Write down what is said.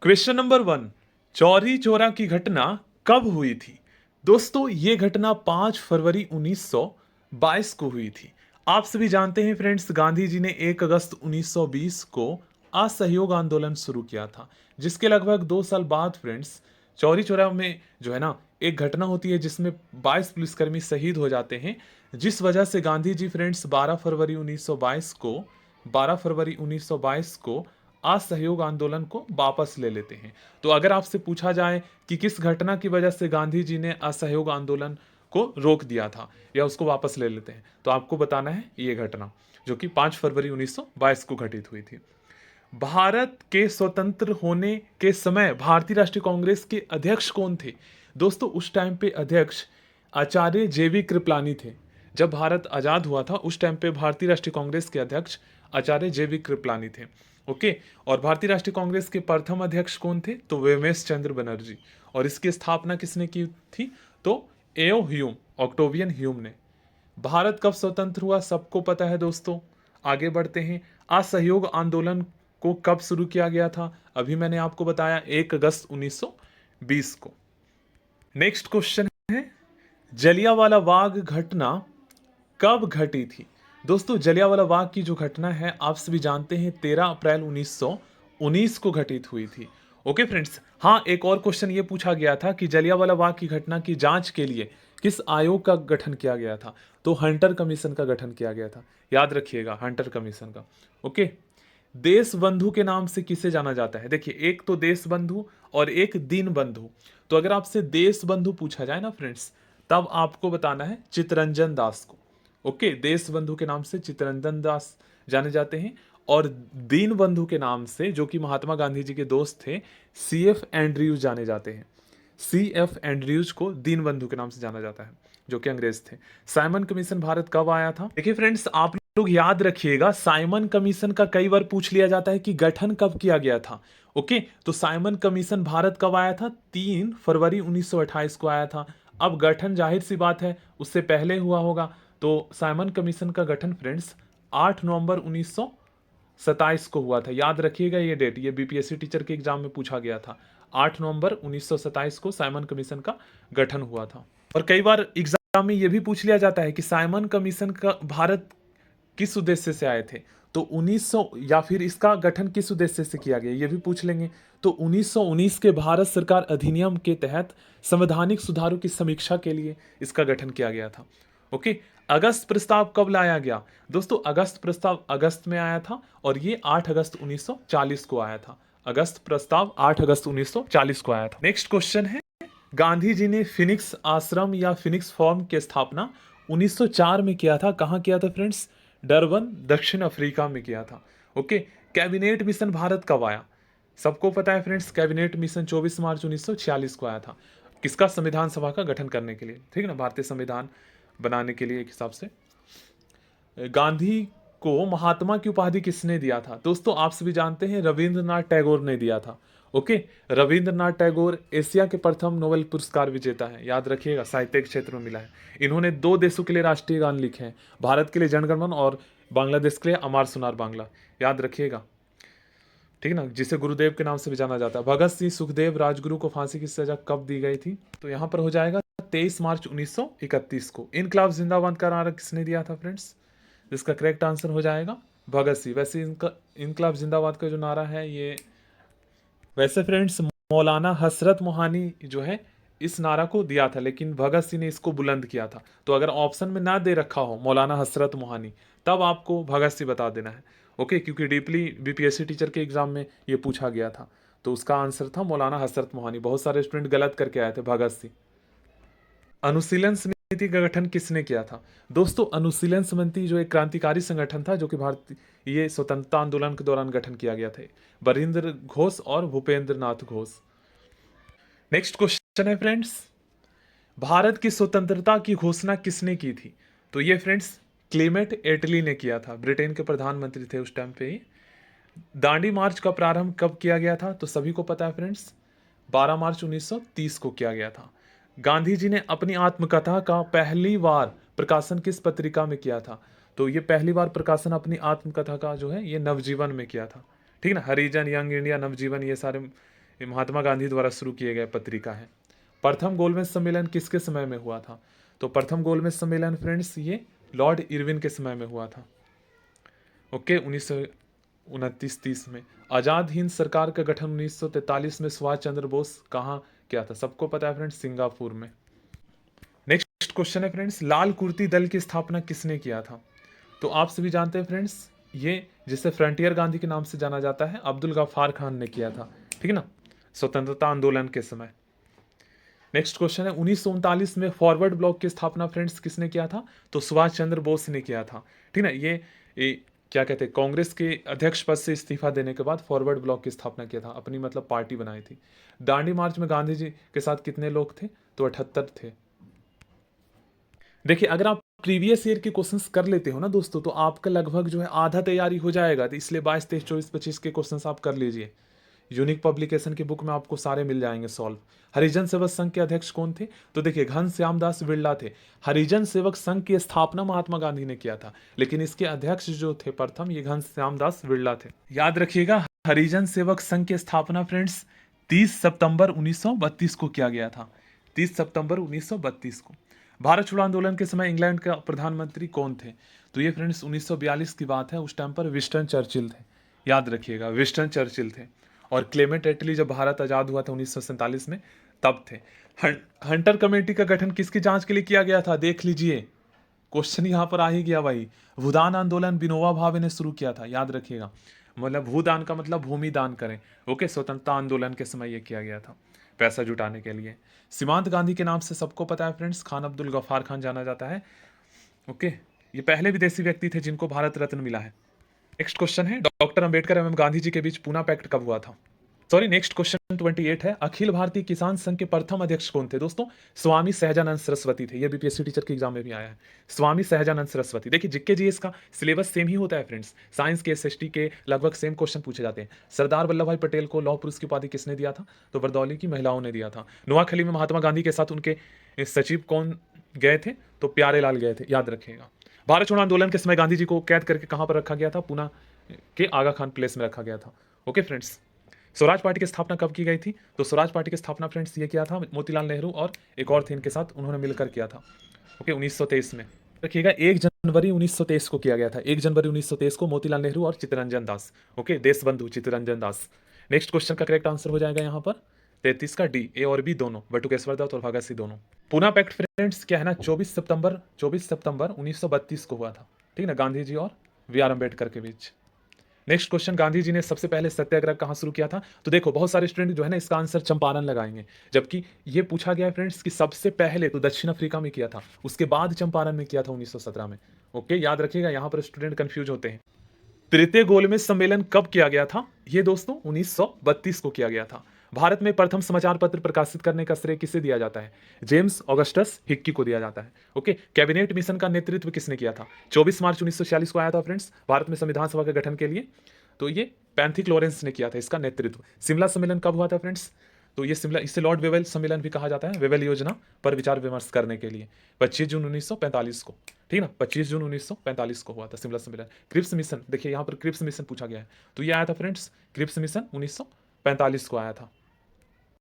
Question number 1, Chauri Chaura की घटना कब हुई थी? दोस्तों ये घटना 5 फरवरी 1922 को हुई थी। आप सभी जानते हैं फ्रेंड्स, गांधी जी ने 1 अगस्त 1920 को असहयोग आंदोलन शुरू किया था, जिसके लगभग 2 साल बाद फ्रेंड्स चौरी चौरा में जो है ना एक घटना होती है जिसमें 22 पुलिसकर्मी शहीद हो जाते हैं, जिस वजह से गांधी जी फ्रेंड्स 12 फरवरी 1922 को असहयोग आंदोलन को वापस ले लेते हैं। तो अगर आपसे पूछा जाए कि किस घटना की वजह से गांधी जी ने असहयोग आंदोलन को रोक दिया था या उसको वापस ले लेते हैं, तो आपको बताना है ये घटना जो कि 5 फरवरी 1922 को घटित हुई थी। भारत के स्वतंत्र होने के समय भारतीय राष्ट्रीय कांग्रेस के अध्यक्ष कौन थे? दोस्तों उस टाइम पे अध्यक्ष आचार्य जेवी कृपलानी थे। जब भारत आजाद हुआ था उस टाइम पे भारतीय राष्ट्रीय कांग्रेस के अध्यक्ष आचार्य जेवी कृपलानी थे। ओके, और भारतीय राष्ट्रीय कांग्रेस के प्रथम अध्यक्ष कौन थे? तो वेमेश चंद्र बनर्जी। और इसकी स्थापना किसने की थी? तो एओ ह्यूम, ऑक्टोवियन ह्यूम ने। भारत कब स्वतंत्र हुआ सबको पता है दोस्तों। आगे बढ़ते हैं, असहयोग आंदोलन को कब शुरू किया गया था? अभी मैंने आपको बताया 1 अगस्त 1920 को। नेक्स्ट क्वेश्चन है, जलियांवाला बाग घटना कब घटी थी? दोस्तों जलियांवाला बाग की जो घटना है आप सभी जानते हैं 13 अप्रैल 1919 को घटित हुई थी। ओके फ्रेंड्स, हाँ एक और क्वेश्चन ये पूछा गया था कि जलियांवाला बाग की घटना की जांच के लिए किस आयोग का गठन किया गया था? तो हंटर कमीशन का गठन किया गया था। याद रखिएगा, हंटर कमीशन का। ओके, देश बंधु के नाम से किसे जाना जाता है? देखिए, एक तो देश बंधु और एक दीन बंधु। तो अगर आपसे देश बंधु पूछा जाए ना फ्रेंड्स, तब आपको बताना है चित्तरंजन दास को। ओके, देश बंधु के नाम से चित्तरंजन दास जाने जाते हैं, और दीन बंधु के नाम से, जो कि महात्मा गांधी जी के दोस्त थे, CF एंड्रयूज जाने जाते हैं। CF एंड्रयूज को दीन बंधु के नाम से जाना जाता है, जो कि अंग्रेज थे। साइमन कमीशन भारत कब आया था? देखिए फ्रेंड्स, आप लोग याद रखिएगा, साइमन कमीशन का कई बार पूछ लिया जाता है कि गठन कब किया गया था। ओके, तो साइमन कमीशन भारत कब आया था? 3 फरवरी 1928 को आया था। अब गठन जाहिर सी बात है उससे पहले हुआ होगा, तो साइमन कमीशन का गठन फ्रेंड्स 8 नवंबर 1927 को हुआ था। याद रखिएगा ये डेट, ये BPSC टीचर के एग्जाम में पूछा गया था। 8 नवंबर 1927 को साइमन कमीशन का गठन हुआ था। और कई बार एग्जाम में ये भी पूछ लिया जाता है कि साइमन कमीशन का भारत किस उद्देश्य से आए थे? तो 1900, या फिर इसका गठन किस उद्देश्य से किया गया, ये भी पूछ लेंगे। तो 1919 के भारत सरकार अधिनियम के तहत संवैधानिक सुधारों की समीक्षा के लिए इसका गठन किया गया था। ओके, अगस्त प्रस्ताव कब लाया गया? दोस्तों अगस्त प्रस्ताव अगस्त में आया था, और ये 8 अगस्त 1940 को आया था। अगस्त प्रस्ताव 8 अगस्त 1940 को आया था। नेक्स्ट क्वेश्चन है, गांधी जी ने फिनिक्स आश्रम या फिनिक्स फॉर्म की स्थापना 1904 में किया था। कहाँ किया था फ्रेंड्स? डरबन, दक्षिण अफ्रीका में किया था। ओके, कैबिनेट मिशन भारत कब आया? सबको पता है फ्रेंड्स, कैबिनेट मिशन 24 मार्च 1946 को आया था। किसका? संविधान सभा का गठन करने के लिए, ठीक है ना, भारतीय संविधान बनाने के लिए एक हिसाब से। गांधी को महात्मा की उपाधि किसने दिया था? दोस्तों आप सभी जानते हैं रविंद्रनाथ टैगोर ने दिया था। ओके, रविंद्रनाथ टैगोर एशिया के प्रथम नोबेल पुरस्कार विजेता है। याद रखिएगा, साहित्य के क्षेत्र में मिला है। इन्होंने 2 देशों के लिए राष्ट्रीय गान लिखे हैं, भारत के लिए जनगण मन और बांग्लादेश के लिए अमार सुनार बांग्ला। याद रखिएगा, ठीक ना, जिसे गुरुदेव के नाम से भी जाना जाता है। भगत सिंह सुखदेव राजगुरु को फांसी की सजा कब दी गई थी? तो यहाँ पर हो जाएगा 23 मार्च 1931 को। इनकलाब जिंदाबाद का नारा किसने दिया था फ्रेंड्स? जिसका करेक्ट आंसर हो जाएगा भगत सिंह। वैसे इनका इनकलाब जिंदाबाद का जो नारा है ये, वैसे फ्रेंड्स मौलाना हसरत मोहानी जो है इस नारा को दिया था, लेकिन भगत सिंह ने इसको बुलंद किया था। तो अगर ऑप्शन में ना दे रखा हो मौलाना हसरत मोहानी, तब आपको भगत सिंह बता देना है। ओके, क्योंकि डीपली BPSC टीचर के एग्जाम में ये पूछा गया था, तो उसका आंसर था मौलाना हसरत मोहानी। बहुत सारे स्टूडेंट गलत करके आए थे भगत सिंह। अनुशीलन समिति का गठन किसने किया था? दोस्तों अनुशीलन समिति जो एक क्रांतिकारी संगठन था, जो कि भारतीय ये स्वतंत्रता आंदोलन के दौरान गठन किया गया था। बरिंद्र घोष और भूपेंद्र नाथ घोष। नेक्स्ट क्वेश्चन है फ्रेंड्स, भारत की स्वतंत्रता की घोषणा किसने की थी? तो ये फ्रेंड्स क्लेमेंट एटली ने किया था, ब्रिटेन के प्रधानमंत्री थे उस टाइम पे ही। दांडी मार्च का प्रारंभ कब किया गया था? तो सभी को पता है फ्रेंड्स, 12 मार्च 1930 को किया गया था। गांधी जी ने अपनी आत्मकथा का पहली बार प्रकाशन किस पत्रिका में किया था? तो ये पहली बार प्रकाशन अपनी आत्मकथा का जो है ये नवजीवन में किया था। ठीक ना, हरिजन, यंग इंडिया, नवजीवन, ये सारे ये महात्मा गांधी द्वारा शुरू किए गए पत्रिका है। प्रथम गोलमेज सम्मेलन किसके समय में हुआ था? तो प्रथम गोलमेज सम्मेलन फ्रेंड्स ये लॉर्ड इरविन के समय में हुआ था। ओके, 1929-30 में। आजाद हिंद सरकार का गठन 1943 में सुभाष चंद्र बोस कहाँ किया था? सबको पता है फ्रेंड्स, सिंगापुर में। नेक्स्ट क्वेश्चन है फ्रेंड्स, लाल कुर्ती दल की स्थापना किसने किया था? तो आप सभी जानते हैं फ्रेंड्स, ये जिसे फ्रंटियर गांधी के नाम से जाना जाता है, अब्दुल गफ्फार खान ने किया था, ठीक है ना, स्वतंत्रता आंदोलन के समय। नेक्स्ट क्वेश्चन है, 1939 में फॉरवर्ड ब्लॉक की स्थापना फ्रेंड्स किसने किया था? तो सुभाष चंद्र बोस ने किया था, ठीक है ना। ये क्या कहते हैं, कांग्रेस के अध्यक्ष पद से इस्तीफा देने के बाद फॉरवर्ड ब्लॉक की स्थापना किया था, अपनी मतलब पार्टी बनाई थी। दांडी मार्च में गांधी जी के साथ कितने लोग थे? तो 78 थे। देखिए, अगर आप प्रीवियस ईयर के क्वेश्चंस कर लेते हो ना दोस्तों, तो आपका लगभग जो है आधा तैयारी हो जाएगा। तो इसलिए 22, 23, 24, 25 के क्वेश्चंस आप कर लीजिए। यूनिक पब्लिकेशन की बुक में आपको सारे मिल जाएंगे सॉल्व। हरिजन सेवक संघ के अध्यक्ष कौन थे? तो देखिए, घनश्याम दास बिरला थे। हरिजन सेवक संघ की स्थापना महात्मा गांधी ने किया था, लेकिन इसके अध्यक्ष जो थे प्रथम, ये घनश्याम दास बिरला थे। याद रखिएगा, हरिजन सेवक संघ की स्थापना फ्रेंड्स 30 सितंबर 1932 को किया गया था। 30 सितंबर 1932 को। भारत छोड़ो आंदोलन के समय इंग्लैंड का प्रधानमंत्री कौन थे? तो ये फ्रेंड्स 1942 की बात है, उस टाइम पर विंस्टन चर्चिल थे। याद रखिएगा, विंस्टन चर्चिल थे। और क्लेमेंट एटली जब भारत आजाद हुआ था 1947 में, तब थे। हंटर कमेटी का गठन किसकी जांच के लिए किया गया था? देख लीजिए, क्वेश्चन यहां पर आ ही गया भाई। भूदान आंदोलन विनोबा भावे ने शुरू किया था, याद रखिएगा। मतलब भूदान का मतलब भूमि दान करें। ओके, स्वतंत्रता आंदोलन के समय यह किया गया था, पैसा जुटाने के लिए। सीमांत गांधी के नाम से सबको पता है फ्रेंड्स, खान अब्दुल गफ्फार खान जाना जाता है। ओके, ये पहले विदेशी व्यक्ति थे जिनको भारत रत्न मिला है। नेक्स्ट क्वेश्चन है, डॉक्टर अंबेडकर एवं गांधी जी के बीच पूना पैक्ट कब हुआ था? सॉरी, नेक्स्ट क्वेश्चन 28 है, अखिल भारतीय किसान संघ के प्रथम अध्यक्ष कौन थे? दोस्तों, स्वामी सहजानंद सरस्वती थे। ये बीपीएससी टीचर के एग्जाम में भी आया है, स्वामी सहजानंद सरस्वती। देखिए, जीके जीएस का सिलेबस सेम ही होता है फ्रेंड्स, साइंस के एसएसटी के लगभग सेम क्वेश्चन पूछे जाते हैं। सरदार वल्लभ भाई पटेल को लौह पुरुष की उपाधि किसने दिया था? तो बरदौली की महिलाओं ने दिया था। नोआखली में महात्मा गांधी के साथ उनके सचिव कौन गए थे? तो प्यारेलाल गए थे, याद रखिएगा। भारत छोड़ो आंदोलन के समय गांधी जी को कैद करके कहां पर रखा गया था? पूना के आगा खान प्लेस में रखा गया था। ओके फ्रेंड्स, स्वराज पार्टी की स्थापना कब की गई थी? तो स्वराज पार्टी की स्थापना फ्रेंड्स ये किया था मोतीलाल नेहरू और एक और थे इनके साथ, उन्होंने मिलकर किया था। ओके, 1923 में। रखिएगा, 1 जनवरी 1923 को किया गया था। 1 जनवरी 1923 को मोतीलाल नेहरू और Chittaranjan Das. Okay, Deshbandhu Chittaranjan Das. Next question का करेक्ट आंसर हो जाएगा यहाँ पर 33 का डी, ए और बी दोनों, बटुकेश्वर दत्त और भगत सिंह दोनों। पूना पैक्ट फ्रेंड्स क्या है ना, 24 सितंबर 1932 को हुआ था, ठीक है ना, गांधी जी और बी.आर. अम्बेडकर के बीच। नेक्स्ट क्वेश्चन, गांधी जी ने सबसे पहले सत्याग्रह कहां शुरू किया था? तो देखो, बहुत सारे स्टूडेंट जो है ना इसका आंसर चंपारण लगाएंगे, जबकि ये पूछा गया है फ्रेंड्स कि सबसे पहले तो दक्षिण अफ्रीका में किया था, उसके बाद चंपारण में किया था 1917 में। ओके, याद रखिएगा, यहां पर स्टूडेंट कंफ्यूज होते हैं। तृतीय गोलमेज सम्मेलन कब किया गया था? ये दोस्तों 1932 को किया गया था। भारत में प्रथम समाचार पत्र प्रकाशित करने का श्रेय किसे दिया जाता है? जेम्स ऑगस्टस हिक्की को दिया जाता है। ओके, कैबिनेट मिशन का नेतृत्व किसने किया था? 24 मार्च 1946 को आया था फ्रेंड्स, भारत में संविधान सभा के गठन के लिए। तो ये पैंथिक लॉरेंस ने किया था इसका नेतृत्व। शिमला सम्मेलन कब हुआ था फ्रेंड्स? तो ये शिमला, इसे लॉर्ड वेवेल सम्मेलन भी कहा जाता है, वेवेल योजना पर विचार विमर्श करने के लिए। 25 जून 1945 को, ठीक है ना, 25 जून 1945 को हुआ था शिमला सम्मेलन। क्रिप्स मिशन, देखिए यहाँ पर क्रिप्स मिशन पूछा गया है, तो ये आया था फ्रेंड्स, क्रिप्स मिशन 1945 को आया था।